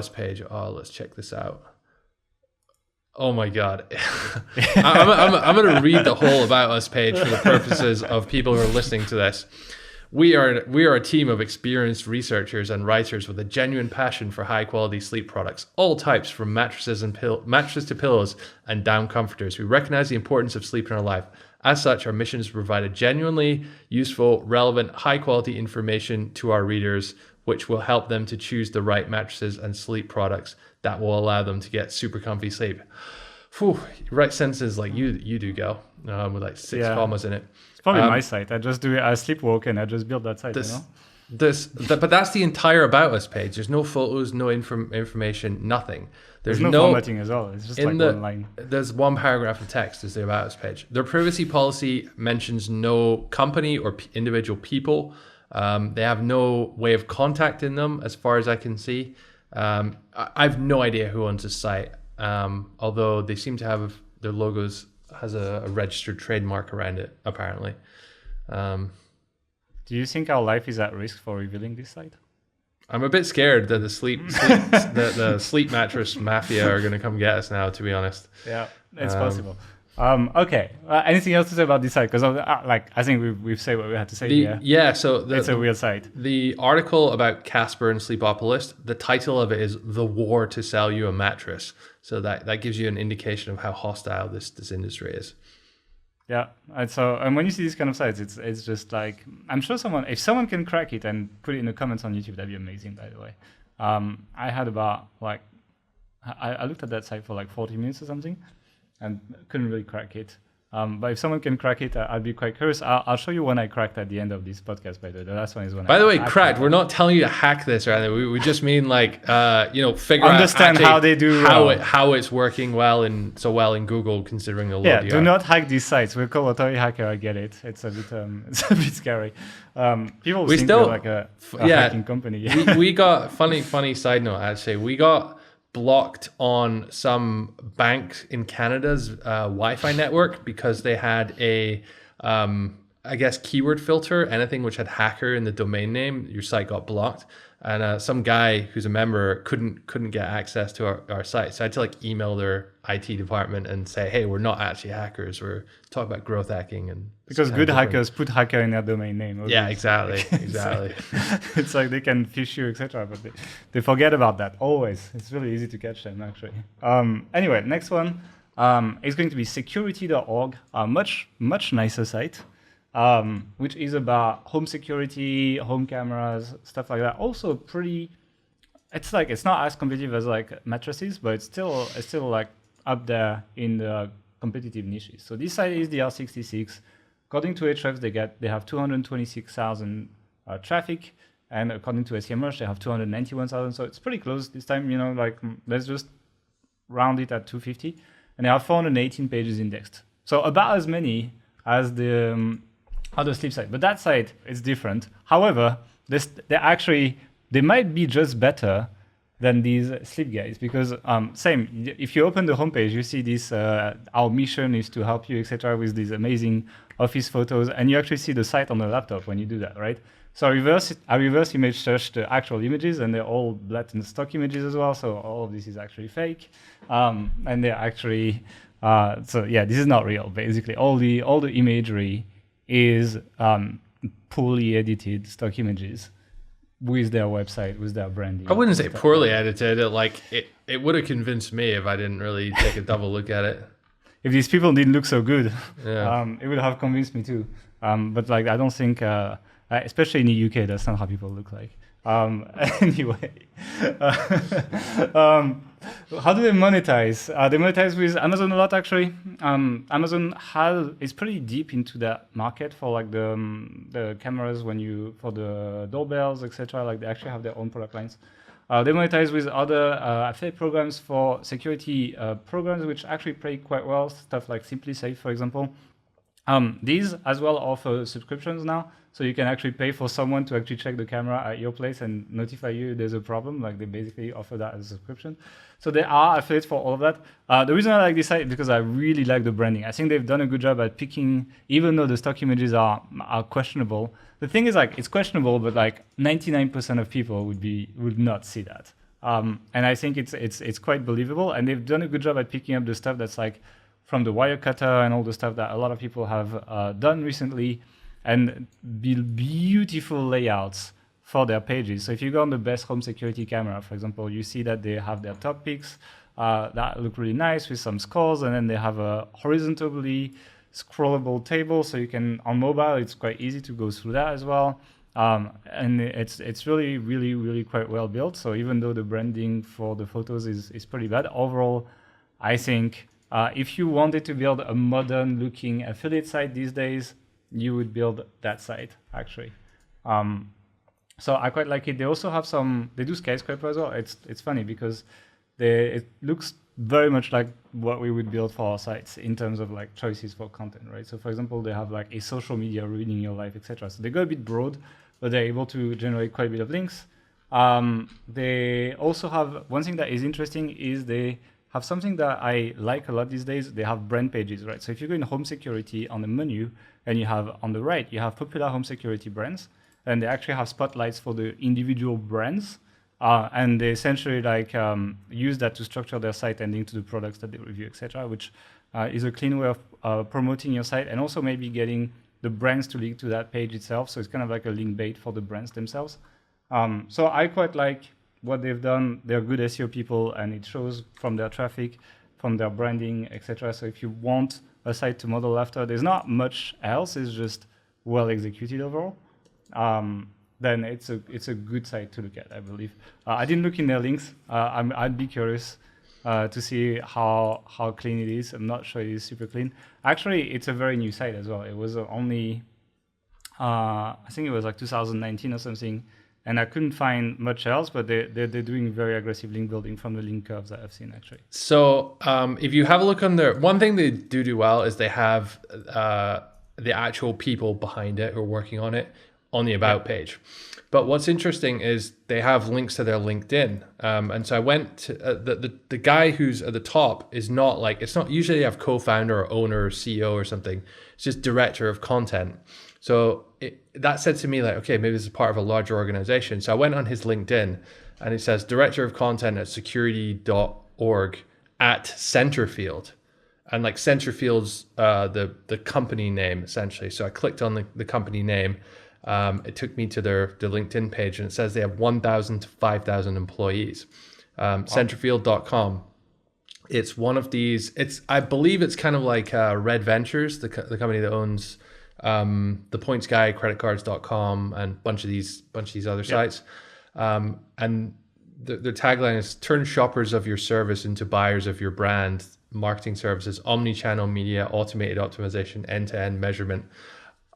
page. Oh, let's check this out. Oh my God. I'm going to read the whole about us page for the purposes of people who are listening to this. We are a team of experienced researchers and writers with a genuine passion for high quality sleep products, all types from mattresses to pillows and down comforters. We recognize the importance of sleep in our life. As such, our mission is to provide a genuinely useful, relevant, high quality information to our readers, which will help them to choose the right mattresses and sleep products that will allow them to get super comfy sleep. Whew, right sentences like you do, Go, with like 6 commas in it. It's probably my site. I just do it. I sleepwalk and I just build that site. But that's the entire about us page. There's no photos, no information, nothing. There's no formatting as well. It's just like one line. There's one paragraph of text is the about us page. Their privacy policy mentions no company or individual people. They have no way of contacting them as far as I can see. I have no idea who owns this site, although they seem to have their logos has a registered trademark around it, apparently. Do you think our life is at risk for revealing this site? I'm a bit scared that the sleep mattress mafia are going to come get us now, to be honest. Yeah, it's possible. Okay. Anything else to say about this site? Because I think we've said what we had to say here. Yeah, so it's a weird site. The article about Casper and Sleepopolis, the title of it is "The War to Sell You a Mattress." So that gives you an indication of how hostile this industry is. Yeah, and when you see these kind of sites, it's just like, I'm sure if someone can crack it and put it in the comments on YouTube, that'd be amazing. By the way, I had about I looked at that site for like 40 minutes or something, and couldn't really crack it. But if someone can crack it, I'd be quite curious. I'll show you when I cracked at the end of this podcast. By the way, the last one is when. By the way, cracked. We're not telling you to hack this or anything. We just mean figure understand out how they do how it's working well in Google, considering the load. Do not hack these sites. We're called Authority Hacker. I get it. It's a bit scary. People think we're like a hacking company. we got funny side note. I'd say we got blocked on some bank in Canada's Wi-Fi network because they had a keyword filter. Anything which had hacker in the domain name, your site got blocked. And some guy who's a member couldn't get access to our site. So I had to email their IT department and say, hey, we're not actually hackers. We're talking about growth hacking. And because good hackers put hacker in their domain name. Obviously. Yeah, exactly. It's like they can phish you, etc. But they forget about that always. It's really easy to catch them, actually. Anyway, next one is going to be security.org, a much nicer site. Which is about home security, home cameras, stuff like that. Also it's not as competitive as mattresses, but it's still up there in the competitive niches. So this site is the R66. According to Ahrefs, they have 226,000 traffic, and according to SEMrush, they have 291,000. So it's pretty close this time. Let's just round it at 250, and they have 418 pages indexed. So about as many as the other sleep site. But that site is different. However, they might be just better than these sleep guys, because same, if you open the homepage, you see this, our mission is to help you, etc., with these amazing office photos, and you actually see the site on the laptop when you do that, right? So I reverse image search the actual images, and they're all blatant stock images as well, so all of this is actually fake, and they're actually, so yeah, this is not real, basically. All the imagery is poorly edited stock images with their website, with their branding. I wouldn't say poorly edited. It would have convinced me if I didn't really take a double look at it. If these people didn't look so good, Yeah. it would have convinced me too. But like, I don't think, especially in the UK, that's not how people look like. Anyway, how do they monetize? They monetize with Amazon a lot, actually. Amazon is pretty deep into that market for like the cameras for the doorbells, etc. Like they actually have their own product lines. They monetize with other affiliate programs for security programs, which actually play quite well. Stuff like SimpliSafe, for example. These as well offer subscriptions now. So you can actually pay for someone to actually check the camera at your place and notify you if there's a problem. Like they basically offer that as a subscription. So there are affiliates for all of that. The reason I like this site is because I really like the branding. I think they've done a good job at picking, even though the stock images are questionable. The thing is, like, it's questionable, but like 99% of people would not see that. And I think it's quite believable. And they've done a good job at picking up the stuff that's like from the Wirecutter and all the stuff that a lot of people have done recently, and build beautiful layouts for their pages. So if you go on the best home security camera, for example, you see that they have their top picks that look really nice with some scores, and then they have a horizontally scrollable table, so you can, on mobile, it's quite easy to go through that as well. And it's really, really, really quite well built. So even though the branding for the photos is pretty bad, overall, I think if you wanted to build a modern looking affiliate site these days, you would build that site, actually. So I quite like it. They also have they do skyscraper as well. It's funny because it looks very much like what we would build for our sites in terms of like choices for content, right? So for example, they have like a social media ruining your life, etc. So they go a bit broad, but they're able to generate quite a bit of links. They also have, one thing that is interesting is they have something that I like a lot these days. They have brand pages, right? So if you go in home security on the menu, and you have on the right, you have popular home security brands, and they actually have spotlights for the individual brands, and they essentially like use that to structure their site and link to the products that they review, etc., which is a clean way of promoting your site, and also maybe getting the brands to link to that page itself. So it's kind of like a link bait for the brands themselves. So I quite like what they've done. They're good SEO people, and it shows from their traffic, from their branding, etc. So if you want a site to model after, there's not much else. It's just well executed overall. Then it's a good site to look at, I believe. I didn't look in their links. I'd be curious to see how clean it is. I'm not sure it is super clean. Actually, it's a very new site as well. It was only, I think it was like 2019 or something, and I couldn't find much else, but they're doing very aggressive link building from the link curves that I've seen, actually. So if you have a look on their, one thing they do well is they have the actual people behind it who are working on it on the About page. But what's interesting is they have links to their LinkedIn. And so I went to the guy who's at the top is not like, it's not usually they have co-founder or owner or CEO or something. It's just director of content. So that said to me like, okay, maybe this is part of a larger organization. So I went on his LinkedIn and it says director of content at security.org at Centerfield. And like Centerfield's the company name essentially. So I clicked on the company name. It took me to the LinkedIn page and it says they have 1,000 to 5,000 employees. Centerfield.com. It's one of these. I believe it's kind of like Red Ventures, the company that owns the Points Guy, creditcards.com, and a bunch of these other sites. And their tagline is turn shoppers of your service into buyers of your brand. Marketing services, omni-channel media, automated optimization, end-to-end measurement.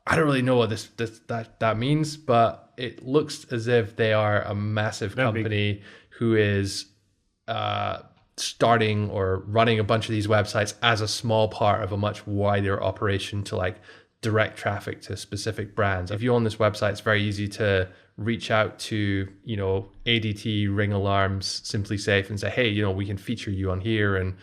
I don't really know what that means, but it looks as if they are a massive company who is starting or running a bunch of these websites as a small part of a much wider operation to like direct traffic to specific brands. If you own this website, it's very easy to reach out to, ADT, Ring Alarms, SimpliSafe, and say, hey, we can feature you on here, and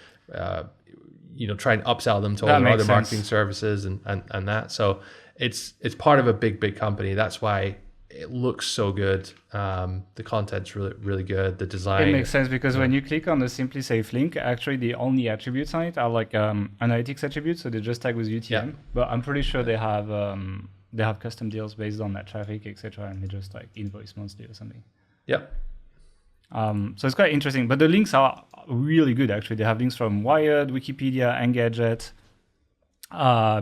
try and upsell them to all their other marketing services and that. So it's part of a big company. That's why it looks so good. The content's really, really good. The design. It makes sense because when you click on the SimpliSafe link, actually the only attributes on it are like analytics attributes. So they just tag with UTM. Yeah. But I'm pretty sure they have custom deals based on that traffic, etc. And they just like invoice monthly or something. Yep. So it's quite interesting. But the links are really good, actually. They have links from Wired, Wikipedia, Engadget,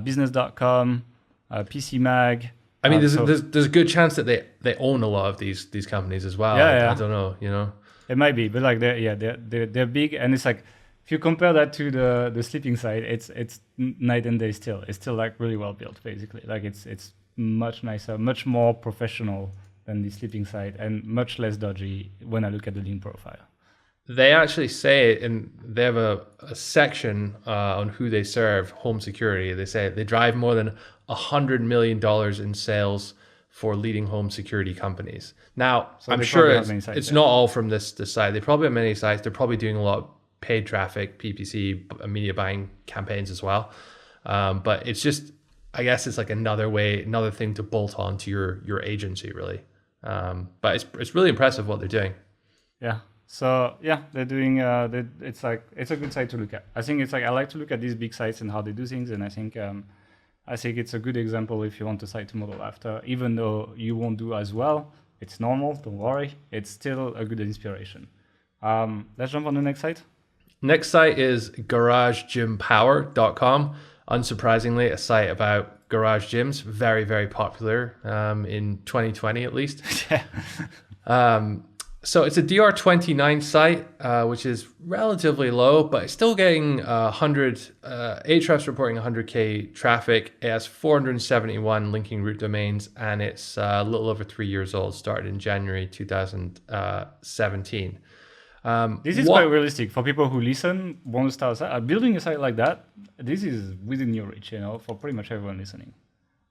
business.com, PC Mag. I mean, there's a good chance that they own a lot of these companies as well. Yeah. I don't know, It might be, but like they're big, and it's like if you compare that to the sleeping site, it's night and day still. It's still like really well built, basically. Like it's much nicer, much more professional than the sleeping site, and much less dodgy when I look at the link profile. They actually say, and they have a section on who they serve, home security. They say they drive more than $100 million in sales for leading home security companies. Now, so I'm sure it's not all from this site. They probably have many sites. They're probably doing a lot of paid traffic, PPC, media buying campaigns as well. But it's just, I guess it's like another thing to bolt on to your agency, really. But it's really impressive what they're doing. Yeah. So yeah, they're doing. It's a good site to look at. I think it's like I like to look at these big sites and how they do things, and I think it's a good example if you want a site to model after. Even though you won't do as well, it's normal. Don't worry. It's still a good inspiration. Let's jump on the next site. Next site is GarageGymPower.com. Unsurprisingly, a site about garage gyms, very, very popular in 2020 at least. Yeah. So it's a DR29 site, which is relatively low, but it's still getting 100, Ahrefs reporting 100K traffic. It has 471 linking root domains, and it's a little over 3 years old, started in January 2017. This is quite realistic for people who listen, want to start a site. Building a site like that, this is within your reach, for pretty much everyone listening.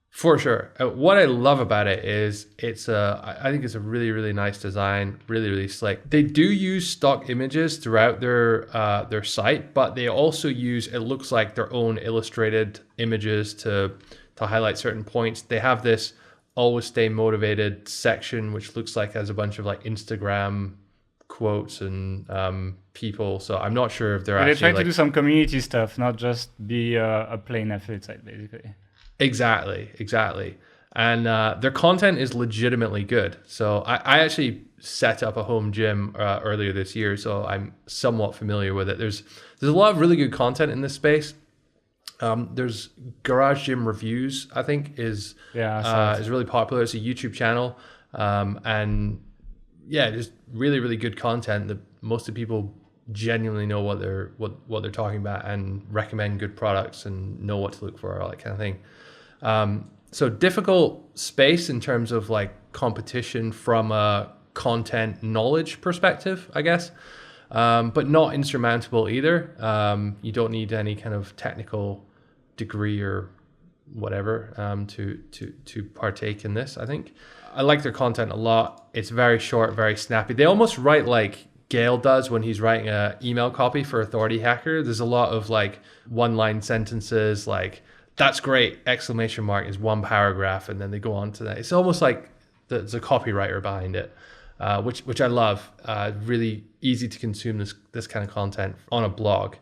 For sure. What I love about it is I think it's a really, really nice design, really, really slick. They do use stock images throughout their site, but they also use, it looks like, their own illustrated images to highlight certain points. They have this always stay motivated section, which looks like has a bunch of like Instagram quotes and people. So I'm not sure if they're trying to do some community stuff, not just be a plain affiliate site, basically. Exactly. And their content is legitimately good. So I actually set up a home gym earlier this year, so I'm somewhat familiar with it. There's a lot of really good content in this space. There's Garage Gym Reviews, I think, is really popular. It's a YouTube channel, and yeah, just really, really good content that most of the people genuinely know what they're talking about and recommend good products and know what to look for, all that kind of thing. So difficult space in terms of like competition from a content knowledge perspective, I guess, but not insurmountable either. You don't need any kind of technical degree or whatever to partake in this. I think I like their content a lot. It's very short, very snappy. They almost write like Gail does when he's writing an email copy for Authority Hacker. There's a lot of like one-line sentences, like "that's great!" exclamation mark is one paragraph, and then they go on to that. It's almost like there's a copywriter behind it, which I love. Really easy to consume this kind of content on a blog.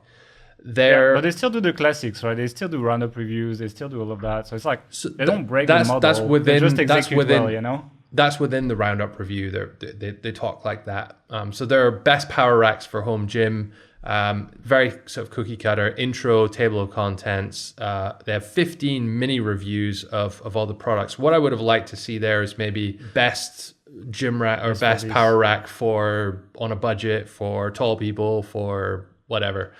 But they still do the classics, right? They still do roundup reviews. They still do all of that. So it's like they don't break the model. They just execute well, That's within the roundup review. They talk like that. So there are best power racks for home gym. Very sort of cookie cutter intro, table of contents. They have 15 mini reviews of all the products. What I would have liked to see there is maybe best gym rack or best power rack for on a budget for tall people, for whatever.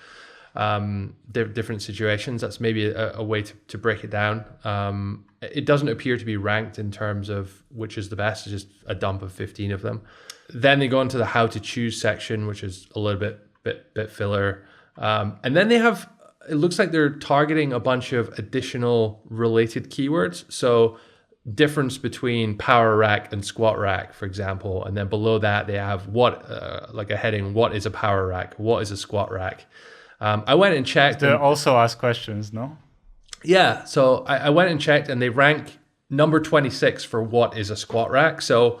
Different situations. That's maybe a way to break it down. It doesn't appear to be ranked in terms of which is the best. It's just a dump of 15 of them. Then they go into the how to choose section, which is a little bit bit filler. And then they have, it looks like they're targeting a bunch of additional related keywords. So difference between power rack and squat rack, for example. And then below that, they have like a heading, what is a power rack? What is a squat rack? I went and checked. They also ask questions, no? Yeah. So I went and checked, and they rank number 26 for what is a squat rack. So,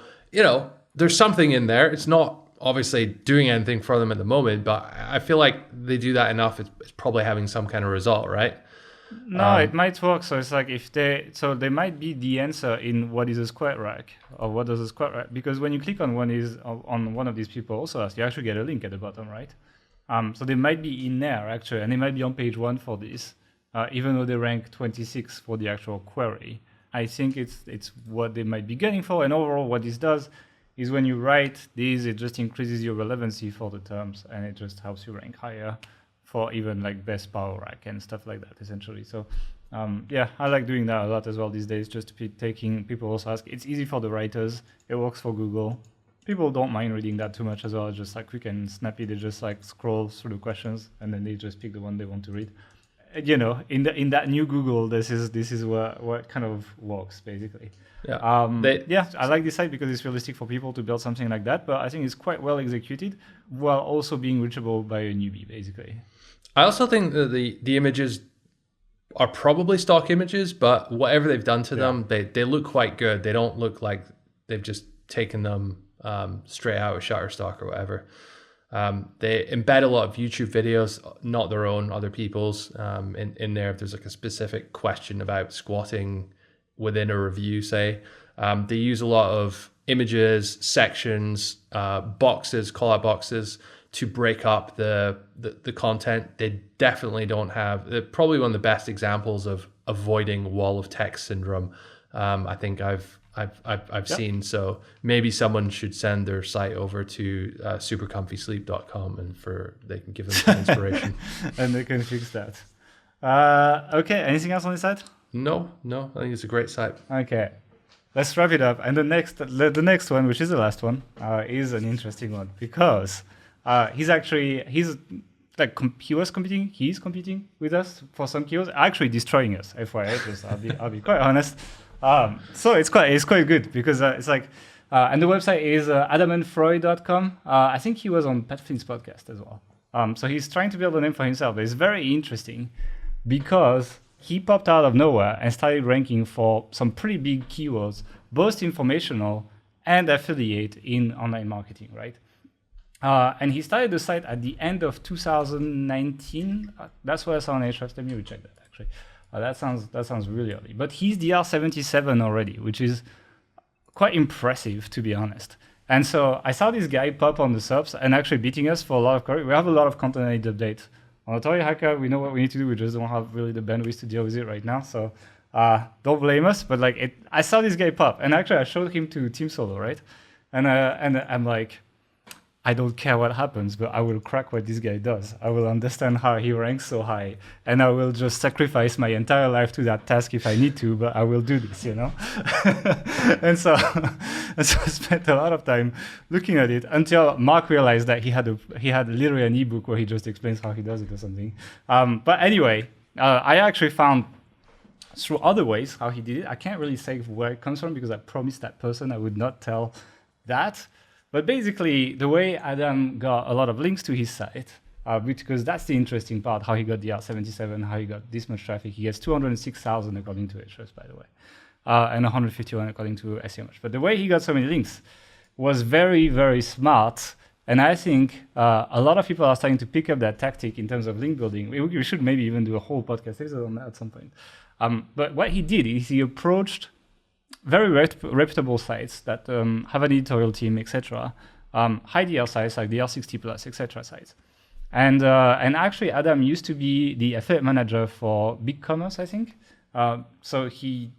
there's something in there. It's not obviously doing anything for them at the moment, but I feel like they do that enough. It's probably having some kind of result, right? No, it might work. So it's like they might be the answer in what is a squat rack or what does a squat rack, because when you click on one of these people also ask, you actually get a link at the bottom, right? So they might be in there actually, and they might be on page 1 for this, even though they rank 26 for the actual query. I think it's what they might be getting for, and overall what this does is when you write these, it just increases your relevancy for the terms, and it just helps you rank higher for even like best power rack and stuff like that, essentially. So I like doing that a lot as well these days, just to be taking, people also ask, it's easy for the writers, it works for Google. People don't mind reading that too much as well, just like quick and snappy, they just like scroll through the questions and then they just pick the one they want to read. In that new Google, this is what kind of works basically. Yeah. I like this site because it's realistic for people to build something like that, but I think it's quite well executed while also being reachable by a newbie, basically. I also think that the images are probably stock images, but whatever they've done to them, they look quite good. They don't look like they've just taken them straight out of Shutterstock or whatever. They embed a lot of YouTube videos, not their own, other people's, in there. If there's like a specific question about squatting within a review, say, they use a lot of images, sections, boxes, call out boxes to break up the content. They definitely don't have, they're probably one of the best examples of avoiding wall of text syndrome. I think I've seen. So maybe someone should send their site over to supercomfysleep.com and they can give them some inspiration. And they can fix that. Okay, anything else on this site? No, I think it's a great site. Okay, let's wrap it up. And the next one, which is the last one, is an interesting one because he's competing with us for some keywords, actually destroying us. FYI, just I'll be quite honest. So it's quite good because it's like, and the website is adamandfreud.com. I think he was on Pat Flynn's podcast as well. So he's trying to build a name for himself. It's very interesting because he popped out of nowhere and started ranking for some pretty big keywords, both informational and affiliate in online marketing, right? And he started the site at the end of 2019. That's what I saw on Ahrefs. Let me recheck that actually. That sounds really early. But he's DR77 already, which is quite impressive, to be honest. And so I saw this guy pop on the subs and actually beating us for a lot of queries. We have a lot of content I need to update. On Authority Hacker, we know what we need to do. We just don't have really the bandwidth to deal with it right now. So don't blame us. But I saw this guy pop. And actually, I showed him to Team Solo, right? And I'm like, I don't care what happens, but I will crack what this guy does. I will understand how he ranks so high, and I will just sacrifice my entire life to that task if I need to, but I will do this, and so I spent a lot of time looking at it until Mark realized that he had literally an ebook where he just explains how he does it or something. But anyway, I actually found through other ways how he did it. I can't really say where it comes from because I promised that person I would not tell that. But basically, the way Adam got a lot of links to his site, because that's the interesting part, how he got DR77, how he got this much traffic. He gets 206,000 according to Ahrefs, by the way, and 151 according to SEMrush. But the way he got so many links was very, very smart. And I think a lot of people are starting to pick up that tactic in terms of link building. We should maybe even do a whole podcast episode on that at some point. But what he did is he approached very reputable sites that have an editorial team, etc. High DR sites like DR60+, etc. sites. And actually, Adam used to be the affiliate manager for BigCommerce, I think. So he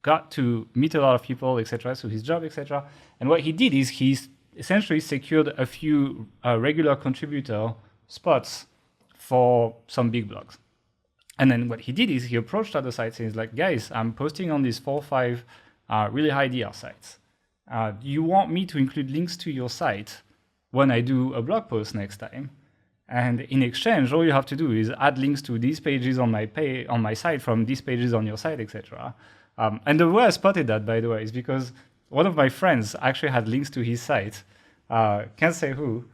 got to meet a lot of people, etc. So his job, etc. And what he did is he essentially secured a few regular contributor spots for some big blogs. And then what he did is he approached other sites and he's like, guys, I'm posting on these 4 or 5 really high DR sites. Do you want me to include links to your site when I do a blog post next time? And in exchange, all you have to do is add links to these pages on my site from these pages on your site, etc. And the way I spotted that, by the way, is because one of my friends actually had links to his site. Can't say who.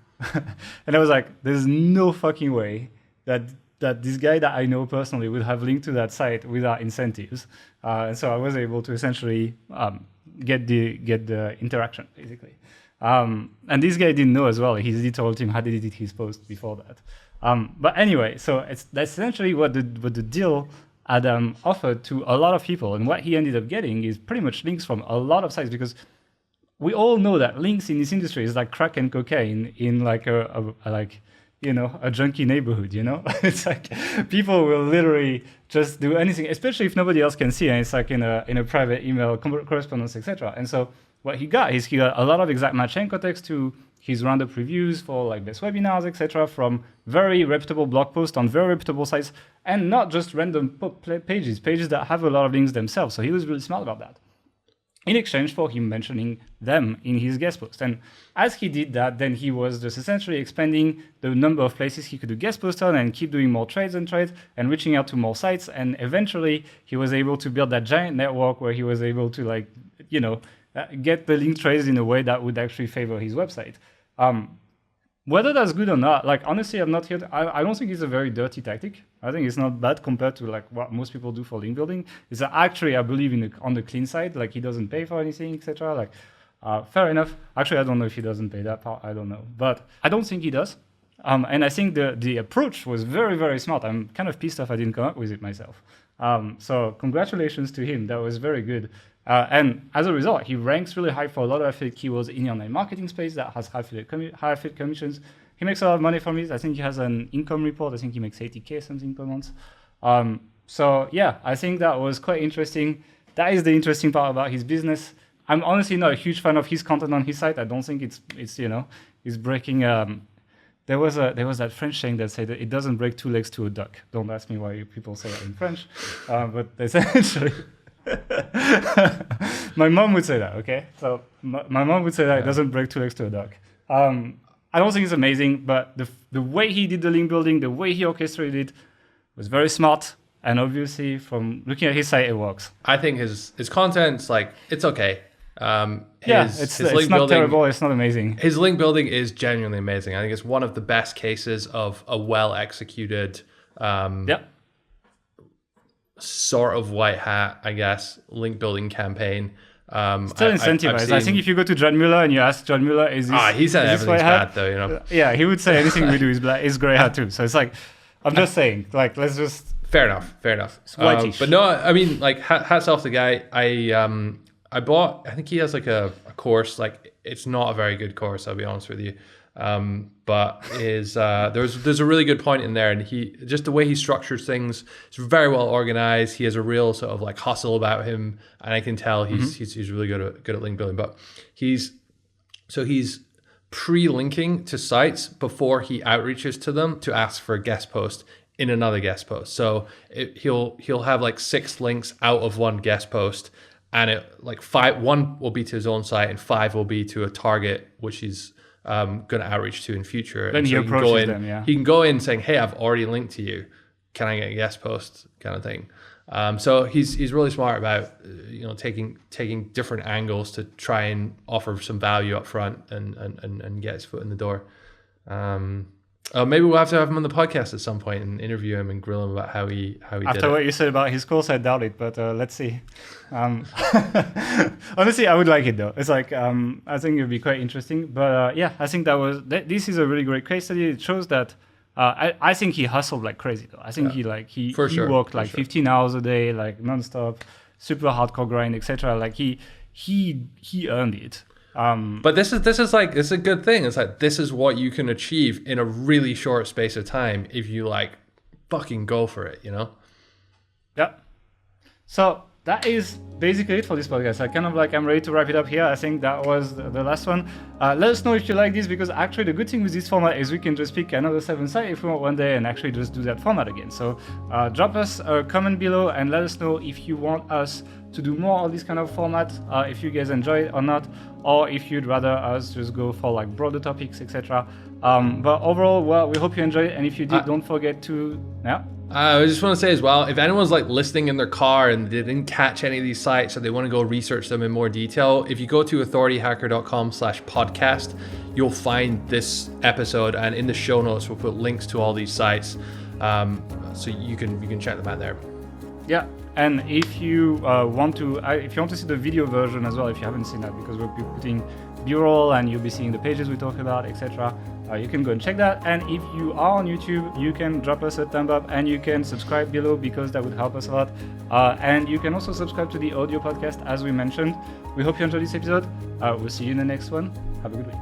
And I was like, there's no fucking way that this guy that I know personally would have linked to that site without incentives. And so I was able to essentially get the interaction, basically. And this guy didn't know as well. He told him had edited his post before that. But anyway, so that's essentially what the deal Adam offered to a lot of people. And what he ended up getting is pretty much links from a lot of sites, because we all know that links in this industry is like crack and cocaine in like a junkie neighborhood, It's like people will literally just do anything, especially if nobody else can see, and it's like in a private email correspondence, etc. And so what he got a lot of exact match anchor text to his roundup reviews for like best webinars, etc., from very reputable blog posts on very reputable sites, and not just random pages that have a lot of links themselves. So he was really smart about that, in exchange for him mentioning them in his guest post. And as he did that, then he was just essentially expanding the number of places he could do guest posts on and keep doing more trades and reaching out to more sites. And eventually he was able to build that giant network where he was able to get the link trades in a way that would actually favor his website. Whether that's good or not, honestly, I'm not here. I don't think it's a very dirty tactic. I think it's not bad compared to what most people do for link building. It's actually, I believe, on the clean side. He doesn't pay for anything, etc. Fair enough. Actually, I don't know if he doesn't pay that part. I don't know, but I don't think he does. And I think the approach was very, very smart. I'm kind of pissed off I didn't come up with it myself. So congratulations to him. That was very good. And as a result, he ranks really high for a lot of affiliate keywords in the online marketing space that has high affiliate commissions. He makes a lot of money from it. I think he has an income report. I think he makes 80K something per month. So yeah, I think that was quite interesting. That is the interesting part about his business. I'm honestly not a huge fan of his content on his site. I don't think it's breaking. There was that French saying that said that it doesn't break two legs to a duck. Don't ask me why people say that in French, but essentially. My mom would say that, okay? So my mom would say that it doesn't break two legs to a duck. I don't think it's amazing, but the way he did the link building, the way he orchestrated it was very smart. And obviously, from looking at his site, it works. I think his content's it's okay. It's not terrible. It's not amazing. His link building is genuinely amazing. I think it's one of the best cases of a well-executed sort of white hat, I guess, link building campaign. Still incentivized. I think if you go to John Mueller and you ask John Mueller, is this he said everything's bad though, Yeah, he would say anything we do is grey hat too. So it's I'm just saying, let's just. Fair enough. It's whitish. But no, I mean, hats off to the guy. I bought. I think he has a course. It's not a very good course, I'll be honest with you. But there's a really good point in there, and he just the way he structures things, it's very well organized. He has a real sort of hustle about him, and I can tell he's really good at link building. But he's pre-linking to sites before he outreaches to them to ask for a guest post in another guest post. So he'll have 6 links out of one guest post, and one will be to his own site and 5 will be to a target which he's going to outreach to in future. Then he approaches them, yeah. He can go in saying, hey, I've already linked to you. Can I get a guest post kind of thing? So he's really smart about taking different angles to try and offer some value up front and get his foot in the door. Maybe we'll have to have him on the podcast at some point and interview him and grill him about how he did After what you said about his course, I doubt it, but let's see. Honestly, I would like it though. It's I think it would be quite interesting. But I think this is a really great case study. It shows that I think he hustled like crazy though. I think he worked 15 hours a day, nonstop, super hardcore grind, etc. He earned it. But this is a good thing. It's this is what you can achieve in a really short space of time if you fucking go for it, Yeah. So that is basically it for this podcast. I'm ready to wrap it up here. I think that was the last one. Let us know if you like this, because actually the good thing with this format is we can just pick another 7 sites if we want one day and actually just do that format again. So drop us a comment below and let us know if you want us to do more of this kind of format, if you guys enjoy it or not, or if you'd rather us just go for like broader topics, etc. But overall, well, we hope you enjoyed it, and if you did, don't forget to I just want to say as well, if anyone's like listening in their car and they didn't catch any of these sites or they want to go research them in more detail, if you go to authorityhacker.com/podcast, you'll find this episode, and in the show notes we'll put links to all these sites, so you can check them out there. Yeah, and if you want to see the video version as well, if you haven't seen that, because we'll be putting B-roll and you'll be seeing the pages we talk about, etc. You can go and check that. And if you are on YouTube, you can drop us a thumb up and you can subscribe below, because that would help us a lot. And you can also subscribe to the audio podcast, as we mentioned. We hope you enjoyed this episode. We'll see you in the next one. Have a good week.